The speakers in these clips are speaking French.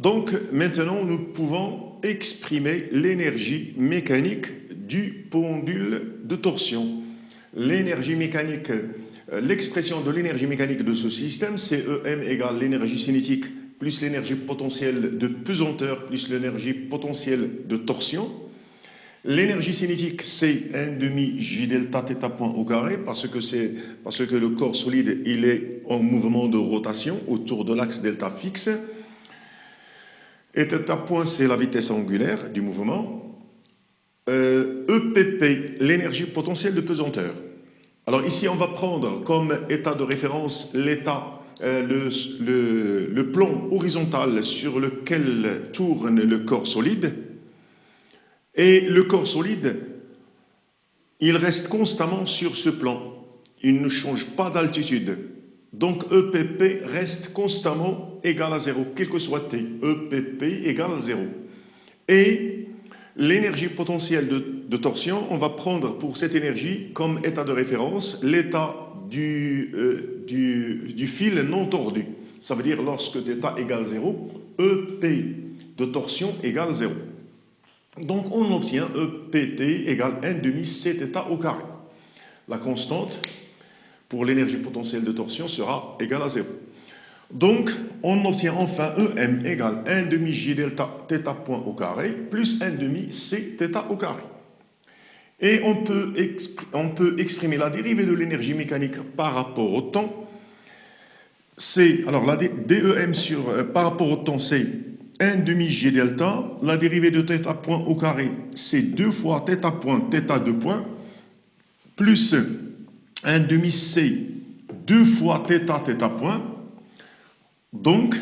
Donc maintenant, nous pouvons exprimer l'énergie mécanique du pendule de torsion. L'énergie mécanique, l'expression de l'énergie mécanique de ce système, c'est EM égale l'énergie cinétique plus l'énergie potentielle de pesanteur plus l'énergie potentielle de torsion. L'énergie cinétique, c'est 1 demi J delta θ point au carré parce que le corps solide, il est en mouvement de rotation autour de l'axe delta fixe. Et θ point, c'est la vitesse angulaire du mouvement. EPP, l'énergie potentielle de pesanteur. Alors ici, on va prendre comme état de référence l'état, le plan horizontal sur lequel tourne le corps solide. Et le corps solide, il reste constamment sur ce plan. Il ne change pas d'altitude. Donc EPP reste constamment égal à 0, quel que soit T. EPP égale à 0. Et l'énergie potentielle de torsion, on va prendre pour cette énergie comme état de référence l'état du fil non tordu. Ça veut dire lorsque θ égale 0, EP de torsion égale 0. Donc on obtient EPT égale 1 demi Cθ au carré. La constante pour l'énergie potentielle de torsion sera égale à 0. Donc, on obtient enfin EM égale 1 demi J delta θ point au carré plus 1 demi Cθ au carré. Et on peut exprimer la dérivée de l'énergie mécanique par rapport au temps. Alors, la DEM par rapport au temps, c'est 1 demi J delta. La dérivée de θ point au carré, c'est 2 fois θ point, θ2 point, plus 1 demi C, 2 fois θ, θ point. Donc,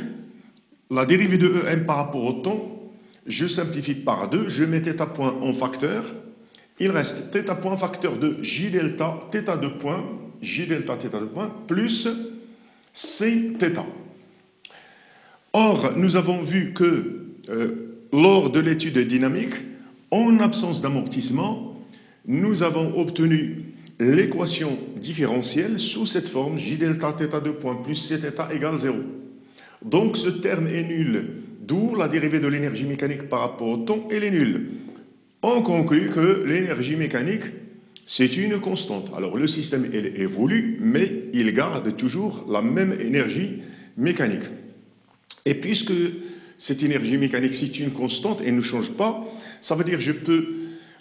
la dérivée de EM par rapport au temps, je simplifie par 2, je mets θ point en facteur. Il reste θ point facteur de J delta θ2 point, J delta θ2 point, plus C θ. Or, nous avons vu que lors de l'étude dynamique, en absence d'amortissement, nous avons obtenu l'équation différentielle sous cette forme J delta θ2 point plus C θ égale 0. Donc ce terme est nul, d'où la dérivée de l'énergie mécanique par rapport au temps, elle est nulle. On conclut que l'énergie mécanique, c'est une constante. Alors le système, il évolue, mais il garde toujours la même énergie mécanique. Et puisque cette énergie mécanique, c'est une constante et ne change pas, ça veut dire que je peux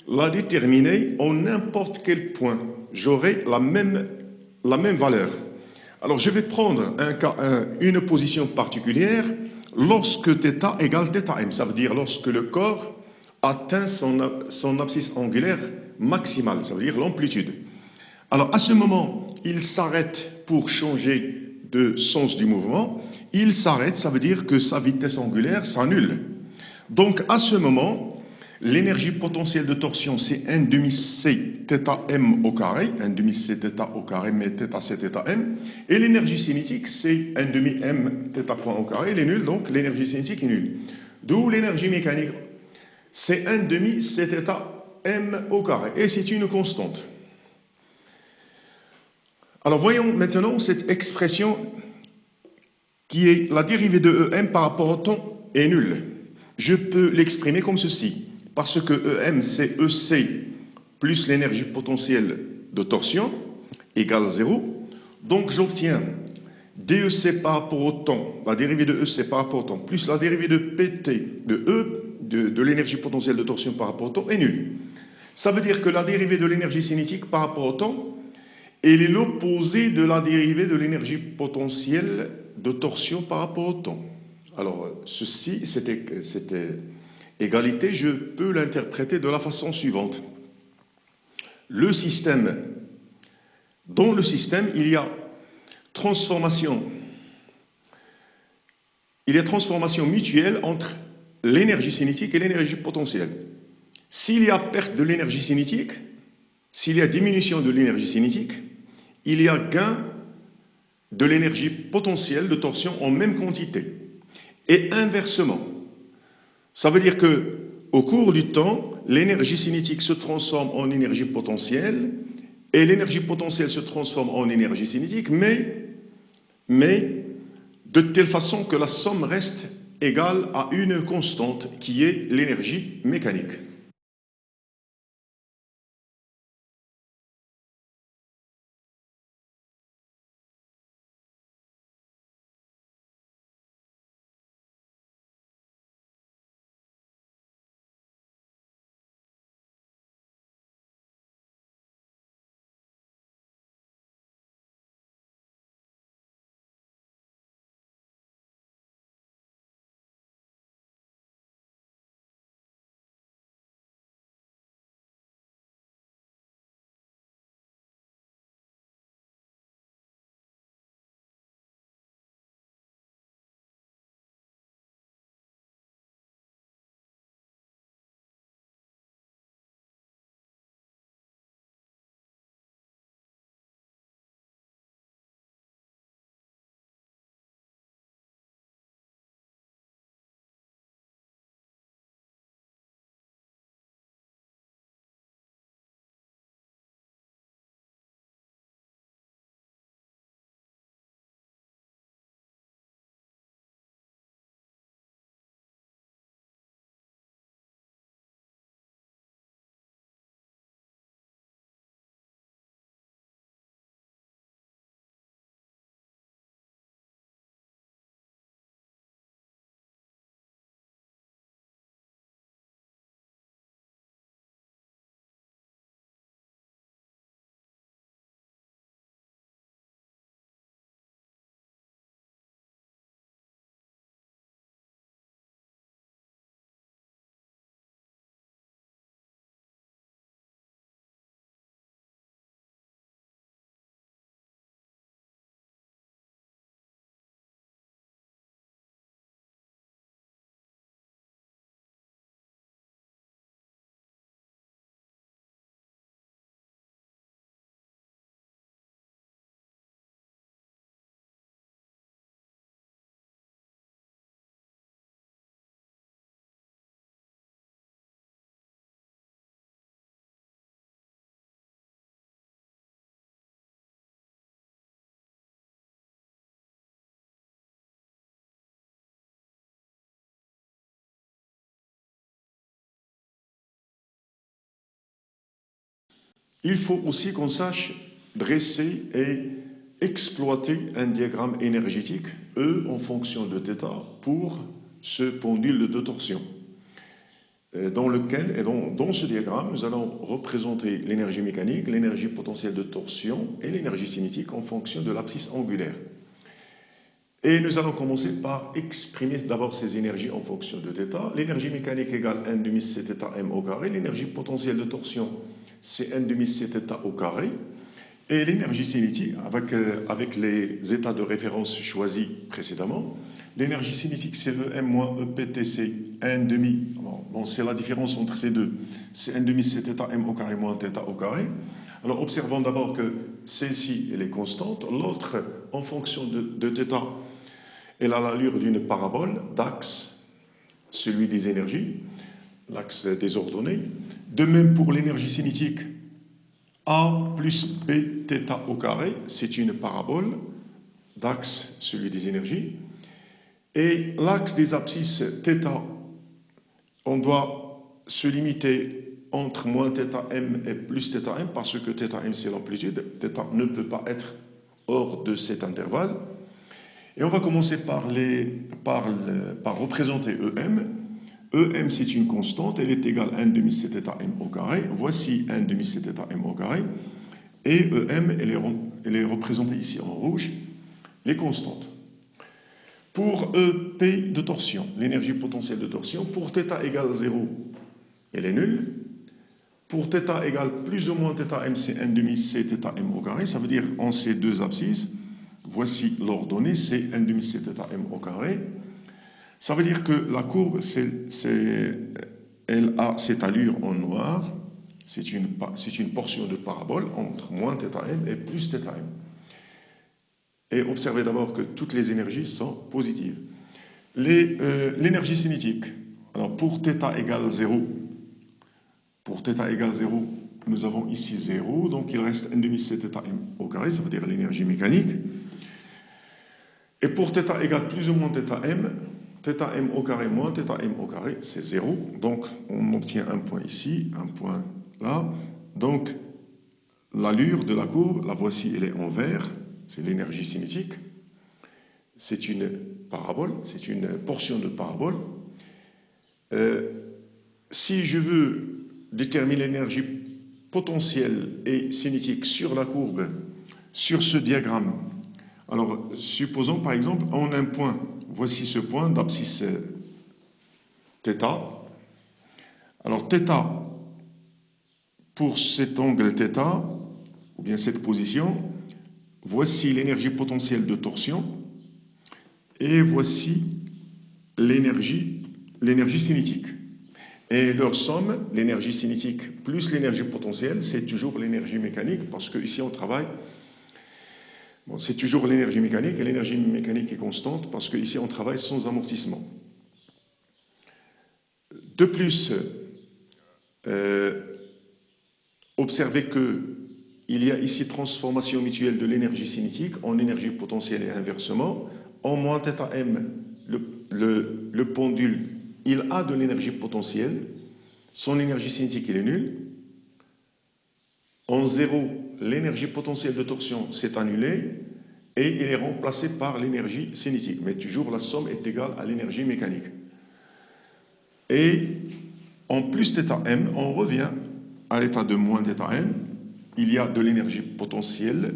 la déterminer en n'importe quel point. J'aurai la même valeur. Alors, je vais prendre une position particulière lorsque θ égale θm. Ça veut dire lorsque le corps atteint son abscisse angulaire maximale, ça veut dire l'amplitude. Alors, à ce moment, il s'arrête pour changer de sens du mouvement. Il s'arrête, ça veut dire que sa vitesse angulaire s'annule. Donc, à ce moment, l'énergie potentielle de torsion, c'est 1 demi C θm au carré, 1 demi C θ au carré, mais θ c'est θm. Et l'énergie cinétique, c'est 1 demi M θ point au carré, elle est nulle, donc l'énergie cinétique est nulle. D'où l'énergie mécanique, c'est 1 demi C θ m au carré, et c'est une constante. Alors voyons maintenant cette expression qui est la dérivée de EM par rapport au temps est nulle. Je peux l'exprimer comme ceci. Parce que EM, c'est EC plus l'énergie potentielle de torsion égale 0. Donc j'obtiens DEC par rapport au temps, la dérivée de EC par rapport au temps, plus la dérivée de PT, de l'énergie potentielle de torsion par rapport au temps, est nulle. Ça veut dire que la dérivée de l'énergie cinétique par rapport au temps, elle est l'opposé de la dérivée de l'énergie potentielle de torsion par rapport au temps. Alors, ceci, c'était égalité, je peux l'interpréter de la façon suivante. Dans le système, il y a transformation mutuelle entre l'énergie cinétique et l'énergie potentielle. S'il y a perte de l'énergie cinétique, s'il y a diminution de l'énergie cinétique, il y a gain de l'énergie potentielle de torsion en même quantité. Et inversement, ça veut dire que au cours du temps, l'énergie cinétique se transforme en énergie potentielle et l'énergie potentielle se transforme en énergie cinétique, mais de telle façon que la somme reste égale à une constante qui est l'énergie mécanique. Il faut aussi qu'on sache dresser et exploiter un diagramme énergétique, E en fonction de θ, pour ce pendule de torsion. Dans ce diagramme, nous allons représenter l'énergie mécanique, l'énergie potentielle de torsion et l'énergie cinétique en fonction de l'abscisse angulaire. Et nous allons commencer par exprimer d'abord ces énergies en fonction de θ. L'énergie mécanique égale 1 demi Cθm au carré. L'énergie potentielle de torsion, c'est 1 demi Cθ au carré. Et l'énergie cinétique, avec les états de référence choisis précédemment, l'énergie cinétique, c'est EM moins EPTC, 1 demi. Bon, c'est la différence entre ces deux. C'est 1 demi Cθm au carré moins θ au carré. Alors, observons d'abord que celle-ci, elle est constante. L'autre, en fonction de θ, elle a l'allure d'une parabole d'axe, celui des énergies, l'axe des ordonnées. De même pour l'énergie cinétique, A plus B θ au carré, c'est une parabole d'axe, celui des énergies. Et l'axe des abscisses θ, on doit se limiter entre moins θm et plus θm parce que θm c'est l'amplitude, θ ne peut pas être hors de cet intervalle. Et on va commencer par représenter EM. EM, c'est une constante, elle est égale à 1 demi Cθm au carré. Voici 1 demi Cθm au carré. Et EM, elle est représentée ici en rouge, les constantes. Pour EP de torsion, l'énergie potentielle de torsion, pour θ égale 0, elle est nulle. Pour θ égale plus ou moins θm, c'est 1 demi Cθm au carré. Ça veut dire en ces deux abscisses, voici l'ordonnée, c'est 1 demi Cθm au carré. Ça veut dire que la courbe, elle a cette allure en noir. C'est une portion de parabole entre moins θm et plus θm. Et observez d'abord que toutes les énergies sont positives. L'énergie cinétique, alors pour θ égale 0, nous avons ici 0, donc il reste 1 demi Cθm au carré, ça veut dire l'énergie mécanique. Et pour θ égale plus ou moins θm, θm au carré moins θm au carré, c'est 0. Donc, on obtient un point ici, un point là. Donc, l'allure de la courbe, la voici, elle est en vert, c'est l'énergie cinétique. C'est une parabole, c'est une portion de parabole. Si je veux déterminer l'énergie potentielle et cinétique sur la courbe, sur ce diagramme, alors supposons par exemple on a un point, voici ce point d'abscisse θ. Alors θ, pour cet angle θ, ou bien cette position, voici l'énergie potentielle de torsion et voici l'énergie cinétique. Et leur somme, l'énergie cinétique plus l'énergie potentielle, c'est toujours l'énergie mécanique, parce qu'ici on travaille, bon, c'est toujours l'énergie mécanique, et l'énergie mécanique est constante, parce qu'ici on travaille sans amortissement. De plus, observez qu'il y a ici transformation mutuelle de l'énergie cinétique en énergie potentielle et inversement. En moins θm, le pendule, il a de l'énergie potentielle, son énergie cinétique il est nulle. En 0, l'énergie potentielle de torsion s'est annulée et il est remplacé par l'énergie cinétique. Mais toujours la somme est égale à l'énergie mécanique. Et en plus θm, on revient à l'état de moins θm. Il y a de l'énergie potentielle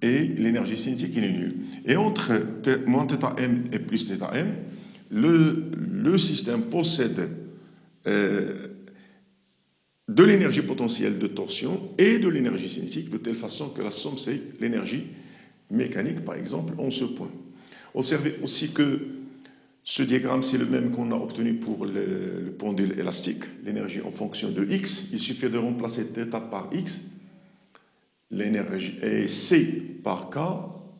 et l'énergie cinétique il est nulle. Et entre moins θm et plus θm, le système possède de l'énergie potentielle de torsion et de l'énergie cinétique, de telle façon que la somme, c'est l'énergie mécanique, par exemple, en ce point. Observez aussi que ce diagramme, c'est le même qu'on a obtenu pour le pendule élastique, l'énergie en fonction de x. Il suffit de remplacer θ par x, l'énergie est c par k,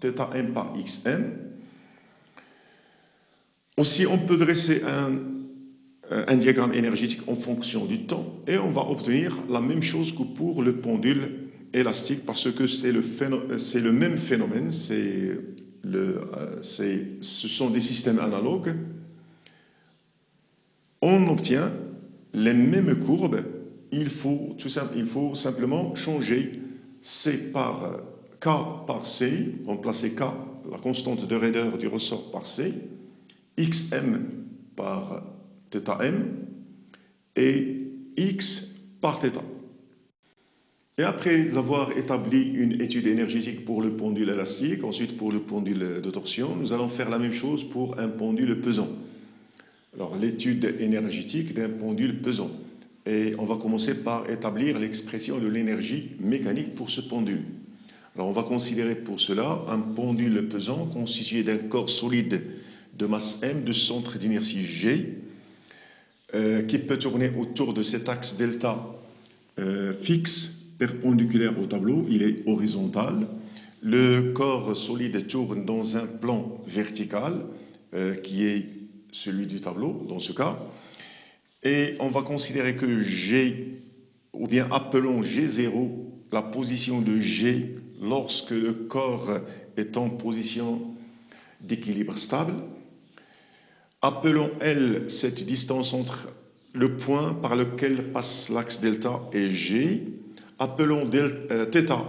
θm par xm. Aussi, on peut dresser un diagramme énergétique en fonction du temps et on va obtenir la même chose que pour le pendule élastique parce que c'est le même phénomène, ce sont des systèmes analogues. On obtient les mêmes courbes, il faut simplement changer C par K par C, remplacer K, la constante de raideur du ressort par C, XM par θm et x par θ. Et après avoir établi une étude énergétique pour le pendule élastique, ensuite pour le pendule de torsion, nous allons faire la même chose pour un pendule pesant. Alors l'étude énergétique d'un pendule pesant. Et on va commencer par établir l'expression de l'énergie mécanique pour ce pendule. Alors on va considérer pour cela un pendule pesant constitué d'un corps solide de masse m, de centre d'inertie g, qui peut tourner autour de cet axe delta fixe, perpendiculaire au tableau, il est horizontal. Le corps solide tourne dans un plan vertical, qui est celui du tableau, dans ce cas. Et on va considérer que G, ou bien appelons G0, la position de G lorsque le corps est en position d'équilibre stable. Appelons L cette distance entre le point par lequel passe l'axe delta et G. Appelons θ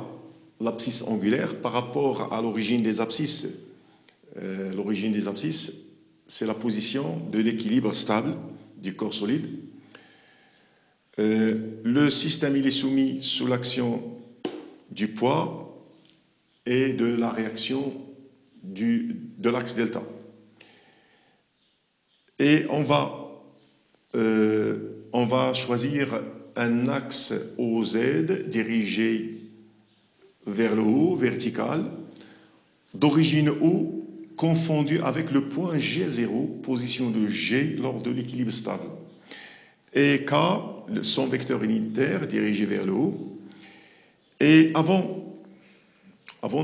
l'abscisse angulaire par rapport à l'origine des abscisses. L'origine des abscisses, c'est la position de l'équilibre stable du corps solide. Le système il est soumis sous l'action du poids et de la réaction de l'axe delta. Et on va choisir un axe OZ dirigé vers le haut, vertical, d'origine O, confondu avec le point G0, position de G lors de l'équilibre stable. Et K, son vecteur unitaire dirigé vers le haut. Et avant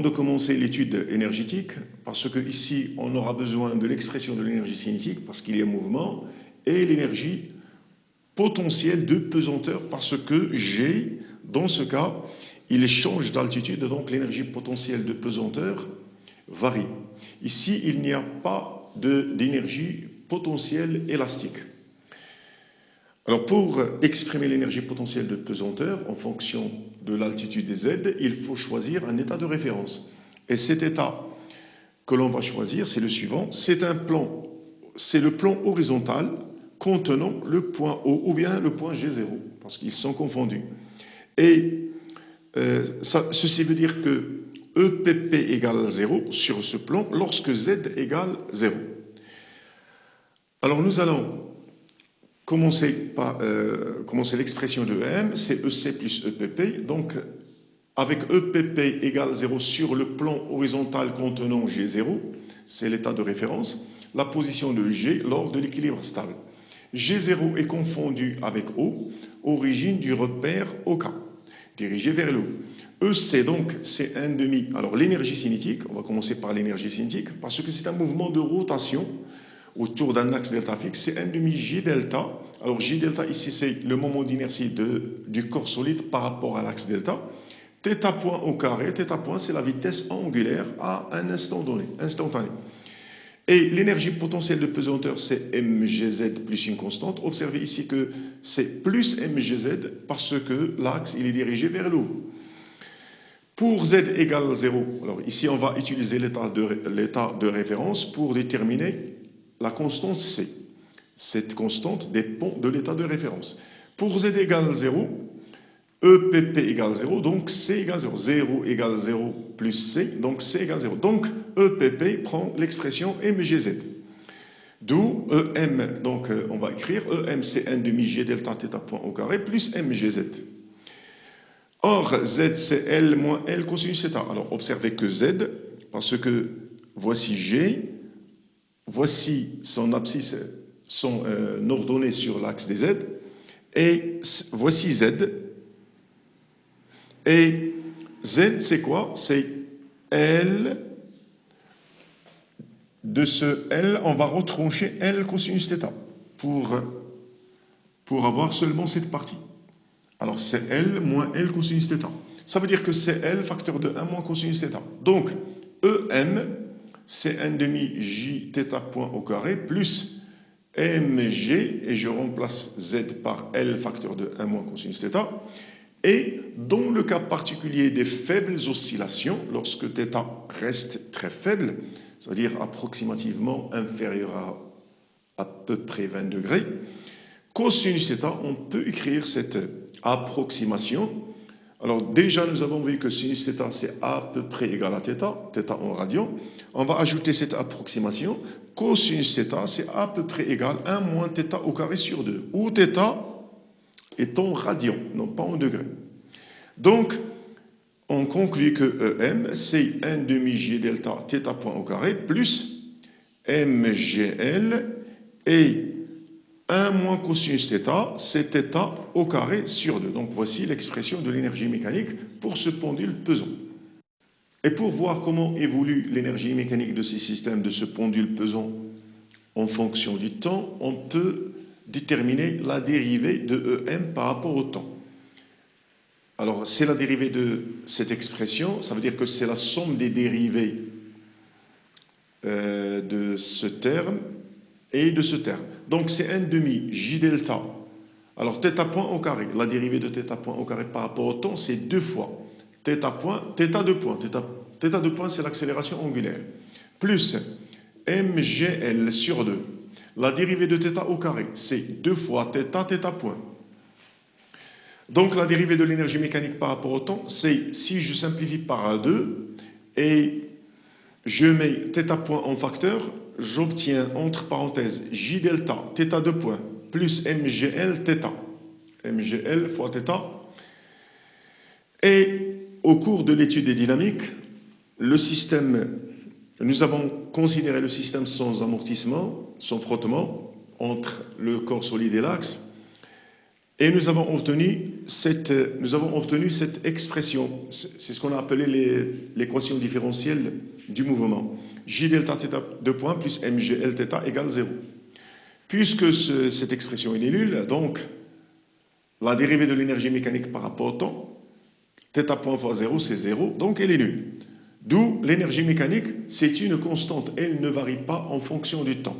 de commencer l'étude énergétique, parce que ici on aura besoin de l'expression de l'énergie cinétique, parce qu'il y a mouvement, et l'énergie potentielle de pesanteur, parce que G, dans ce cas, il change d'altitude, donc l'énergie potentielle de pesanteur varie. Ici, il n'y a pas d'énergie potentielle élastique. Alors pour exprimer l'énergie potentielle de pesanteur en fonction de l'altitude Z, il faut choisir un état de référence. Et cet état que l'on va choisir, c'est le suivant, c'est le plan horizontal contenant le point O ou bien le point G0, parce qu'ils sont confondus. Et ceci veut dire que EPP égale 0 sur ce plan lorsque Z égale 0. Alors nous allons commencer l'expression de EM, c'est EC plus EPP. Donc avec EPP égale 0 sur le plan horizontal contenant G0, c'est l'état de référence, la position de G lors de l'équilibre stable. G0 est confondu avec O, origine du repère OK, dirigé vers le haut. EC, donc, c'est 1,5. Alors, l'énergie cinétique, on va commencer par l'énergie cinétique, parce que c'est un mouvement de rotation autour d'un axe delta fixe, c'est 1,5 G delta. Alors, G delta, ici, c'est le moment d'inertie du corps solide par rapport à l'axe delta. Θ point au carré, θ point, c'est la vitesse angulaire à un instant donné, instantané. Et l'énergie potentielle de pesanteur, c'est mgz plus une constante. Observez ici que c'est plus mgz parce que l'axe il est dirigé vers le haut. Pour z égale 0, alors ici on va utiliser l'état de référence pour déterminer la constante C. Cette constante dépend de l'état de référence. Pour z égale 0, EPP égale 0, donc C égale 0. 0 égale 0 plus C, donc C égale 0. Donc EPP prend l'expression mgz. D'où EM, donc on va écrire EM c'est 1,5 G delta θ point au carré plus mgz. Or Z c'est L moins L cosinus θ. Alors observez que Z, parce que voici G, voici son abscisse, son ordonnée sur l'axe des Z, et voici Z. Et Z, c'est quoi? C'est L. De ce L, on va retrancher L cosinus θ pour avoir seulement cette partie. Alors, c'est L moins L cosinus θ. Ça veut dire que c'est L facteur de 1 moins cosinus θ. Donc, EM, c'est 1,5 J θ point au carré plus mg, et je remplace Z par L facteur de 1 moins cosinus θ. Et dans le cas particulier des faibles oscillations, lorsque θ reste très faible, c'est-à-dire approximativement inférieur à peu près 20 degrés, cosinus θ, on peut écrire cette approximation. Alors déjà, nous avons vu que sinus θ, c'est à peu près égal à θ, θ en radian. On va ajouter cette approximation. Cosinus θ, c'est à peu près égal à 1 moins θ au carré sur 2, où θ est en radian, non pas en degrés. Donc, on conclut que EM, c'est 1,5 G delta θ point au carré plus MGL et 1 moins cosinus θ, c'est θ au carré sur 2. Donc, voici l'expression de l'énergie mécanique pour ce pendule pesant. Et pour voir comment évolue l'énergie mécanique de ces systèmes, de ce pendule pesant en fonction du temps, on peut déterminer la dérivée de EM par rapport au temps. Alors, c'est la dérivée de cette expression, ça veut dire que c'est la somme des dérivés de ce terme et de ce terme. Donc, c'est 1,5 J delta. Alors, θ point au carré, la dérivée de θ point au carré par rapport au temps, c'est 2 fois θ point, θ de point. θ de point, c'est l'accélération angulaire. Plus mgl sur 2. La dérivée de θ au carré, c'est 2 fois θ, θ point. Donc la dérivée de l'énergie mécanique par rapport au temps, c'est si je simplifie par 2 et je mets θ point en facteur, j'obtiens entre parenthèses J delta θ de point plus mgl θ. mgl fois θ. Et au cours de l'étude des dynamiques, le système, nous avons considéré le système sans amortissement, sans frottement entre le corps solide et l'axe. Et nous avons obtenu cette expression, c'est ce qu'on a appelé l'équation différentielle du mouvement. J delta θ de point plus mgl θ égale 0. Puisque cette expression est nulle, donc la dérivée de l'énergie mécanique par rapport au temps, θ point fois 0, c'est 0, donc elle est nulle. D'où l'énergie mécanique, c'est une constante, elle ne varie pas en fonction du temps.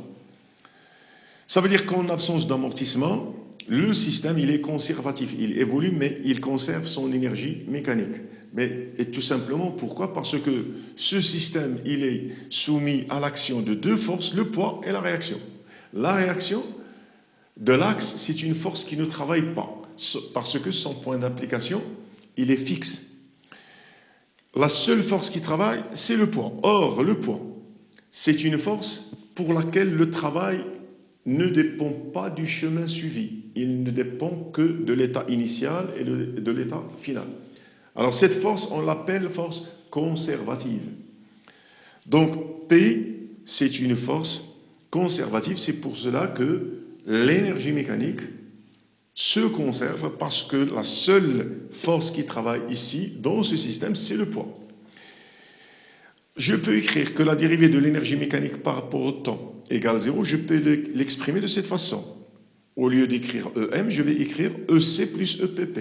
Ça veut dire qu'en absence d'amortissement, le système, il est conservatif. Il évolue, mais il conserve son énergie mécanique. Et tout simplement, pourquoi? Parce que ce système, il est soumis à l'action de deux forces, le poids et la réaction. La réaction de l'axe, c'est une force qui ne travaille pas, parce que son point d'application, il est fixe. La seule force qui travaille, c'est le poids. Or, le poids, c'est une force pour laquelle le travail ne dépend pas du chemin suivi. Il ne dépend que de l'état initial et de l'état final. Alors cette force, on l'appelle force conservative. Donc P, c'est une force conservative. C'est pour cela que l'énergie mécanique se conserve, parce que la seule force qui travaille ici, dans ce système, c'est le poids. Je peux écrire que la dérivée de l'énergie mécanique par rapport au temps égale 0. Je peux l'exprimer de cette façon. Au lieu d'écrire EM, je vais écrire EC plus EPP.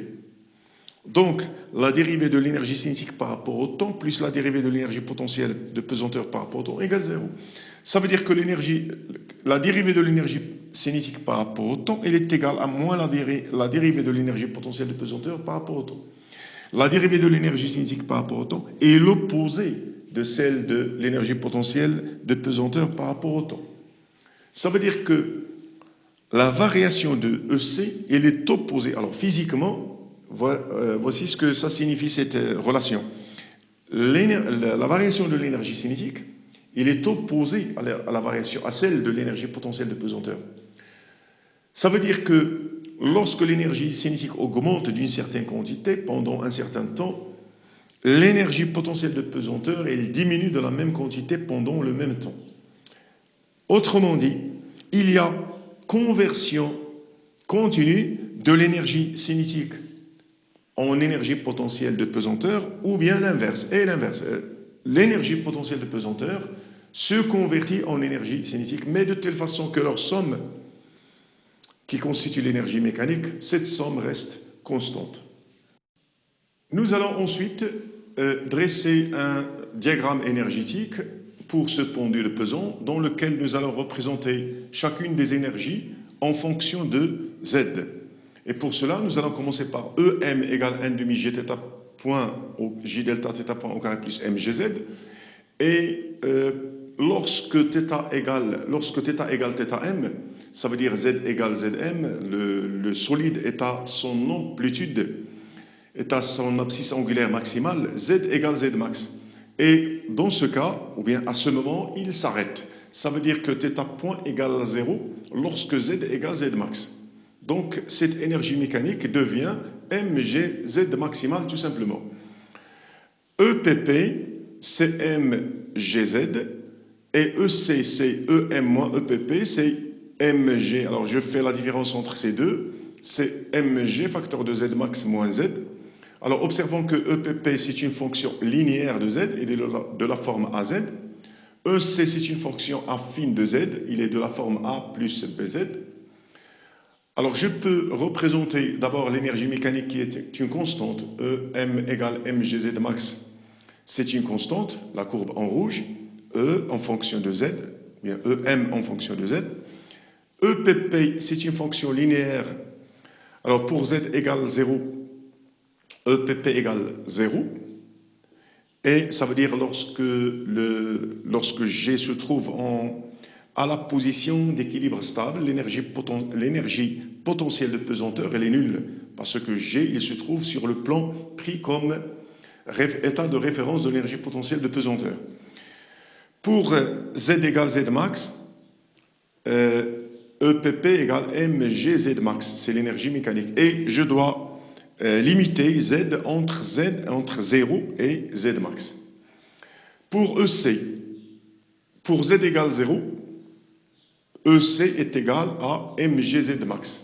Donc, la dérivée de l'énergie cinétique par rapport au temps plus la dérivée de l'énergie potentielle de pesanteur par rapport au temps égale 0. Ça veut dire que la dérivée de l'énergie cinétique par rapport au temps, elle est égale à moins la dérivée de l'énergie potentielle de pesanteur par rapport au temps. La dérivée de l'énergie cinétique par rapport au temps est l'opposé de celle de l'énergie potentielle de pesanteur par rapport au temps. Ça veut dire que la variation de EC, elle est opposée. Alors physiquement, voici ce que ça signifie, cette relation. La variation de l'énergie cinétique, elle est opposée à celle de l'énergie potentielle de pesanteur. Ça veut dire que lorsque l'énergie cinétique augmente d'une certaine quantité pendant un certain temps, l'énergie potentielle de pesanteur, elle diminue de la même quantité pendant le même temps. Autrement dit, il y a conversion continue de l'énergie cinétique en énergie potentielle de pesanteur, ou bien l'inverse. Et l'inverse, l'énergie potentielle de pesanteur se convertit en énergie cinétique, mais de telle façon que leur somme, qui constitue l'énergie mécanique, cette somme reste constante. Nous allons ensuite dresser un diagramme énergétique pour ce pendule pesant, dans lequel nous allons représenter chacune des énergies en fonction de Z. Et pour cela, nous allons commencer par EM égale n demi G θ point au J delta θ point au carré plus MGZ. Et lorsque θ égale θm, ça veut dire Z égale Zm, le solide est à son amplitude, est à son abscisse angulaire maximale, Z égale Z max. Et dans ce cas, ou bien à ce moment, il s'arrête. Ça veut dire que θ point égale 0 lorsque Z égale Z max. Donc cette énergie mécanique devient mgz maximale tout simplement. EPP, c'est mgz, et EC, c'est em moins EPP, c'est mg. Alors je fais la différence entre ces deux, c'est mg facteur de z max moins z. Alors observons que EPP, c'est une fonction linéaire de z, il est de la forme AZ. EC, c'est une fonction affine de z, il est de la forme A plus BZ. Alors je peux représenter d'abord l'énergie mécanique qui est une constante, EM égale mgz max, c'est une constante, la courbe en rouge, E en fonction de z, bien EM en fonction de z. EPP, c'est une fonction linéaire. Alors pour z égale 0, EPP égale 0. Et ça veut dire lorsque G se trouve à la position d'équilibre stable, l'énergie potentielle de pesanteur, elle est nulle, parce que G, il se trouve sur le plan pris comme état de référence de l'énergie potentielle de pesanteur. Pour Z égale Z max, EPP égale mgz max, c'est l'énergie mécanique. Et je dois limiter Z entre 0 et Z max. Pour EC, pour Z égale 0, EC est égal à mgz max.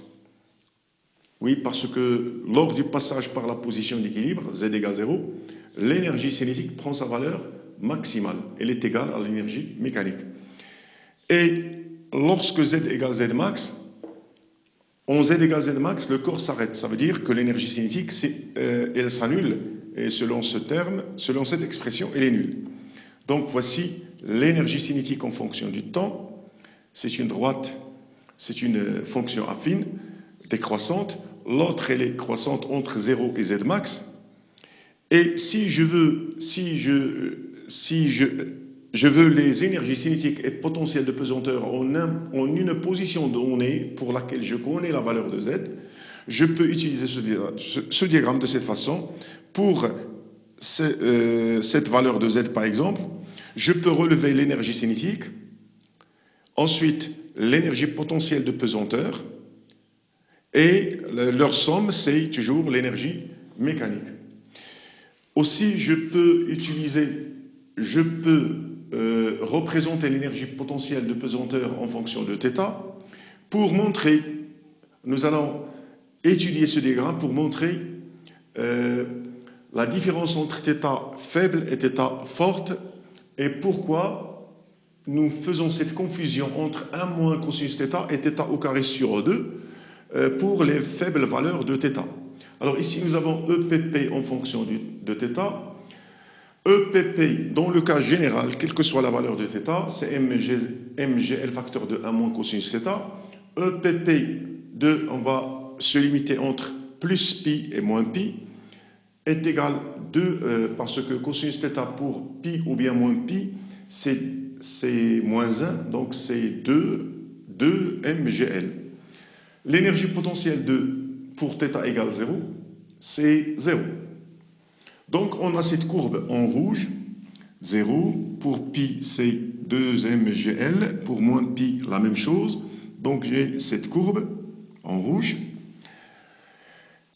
Oui, parce que lors du passage par la position d'équilibre, Z égale 0, l'énergie cinétique prend sa valeur maximale. Elle est égale à l'énergie mécanique. Et lorsque Z égale Z max, en Z égale Z max, le corps s'arrête. Ça veut dire que l'énergie cinétique, elle s'annule. Et selon cette expression, elle est nulle. Donc voici l'énergie cinétique en fonction du temps. C'est une droite c'est une fonction affine, décroissante. L'autre, elle est croissante entre 0 et z max. Et si je veux les énergies cinétiques et potentielles de pesanteur en une position donnée pour laquelle je connais la valeur de z, je peux utiliser ce diagramme de cette façon. Pour cette valeur de z, par exemple, je peux relever l'énergie cinétique, ensuite l'énergie potentielle de pesanteur, et leur somme, c'est toujours l'énergie mécanique. Aussi, je peux représenter l'énergie potentielle de pesanteur en fonction de θ. Pour montrer, nous allons étudier ce diagramme pour montrer la différence entre θ faible et θ forte et pourquoi nous faisons cette confusion entre 1 moins cosinus θ et θ au carré sur 2 pour les faibles valeurs de θ. Alors ici, nous avons EPP en fonction de θ. EPP, dans le cas général, quelle que soit la valeur de θ, c'est MGL facteur de 1 moins cosinus θ. EPP on va se limiter entre plus pi et moins pi, est égal 2, parce que cosinus θ pour pi ou bien moins pi, c'est moins 1, donc c'est 2 MGL. L'énergie potentielle pour θ égale 0, c'est 0. Donc on a cette courbe en rouge, 0, pour pi c'est 2 MGL, pour moins pi la même chose, donc j'ai cette courbe en rouge.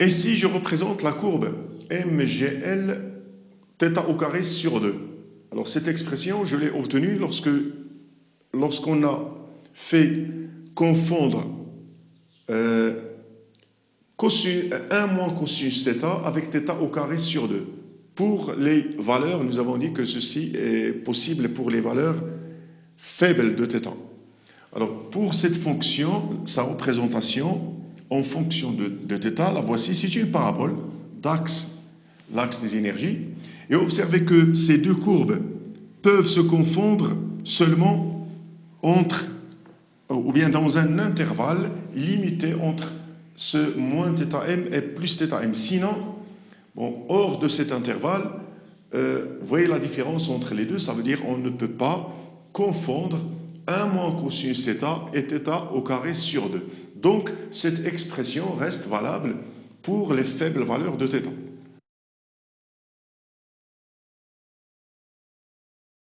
Et si je représente la courbe MGL θ au carré sur 2, alors cette expression je l'ai obtenue lorsqu'on a fait confondre 1 moins cosinus θ avec θ au carré sur 2. Pour les valeurs, nous avons dit que ceci est possible pour les valeurs faibles de θ. Alors, pour cette fonction, sa représentation en fonction de θ, la voici, c'est une parabole l'axe des énergies. Et observez que ces deux courbes peuvent se confondre seulement ou bien dans un intervalle limité entre ce moins θm et plus θm. Sinon, hors de cet intervalle, vous voyez la différence entre les deux, ça veut dire qu'on ne peut pas confondre 1 moins cosinus θ et θ au carré sur 2. Donc, cette expression reste valable pour les faibles valeurs de θ.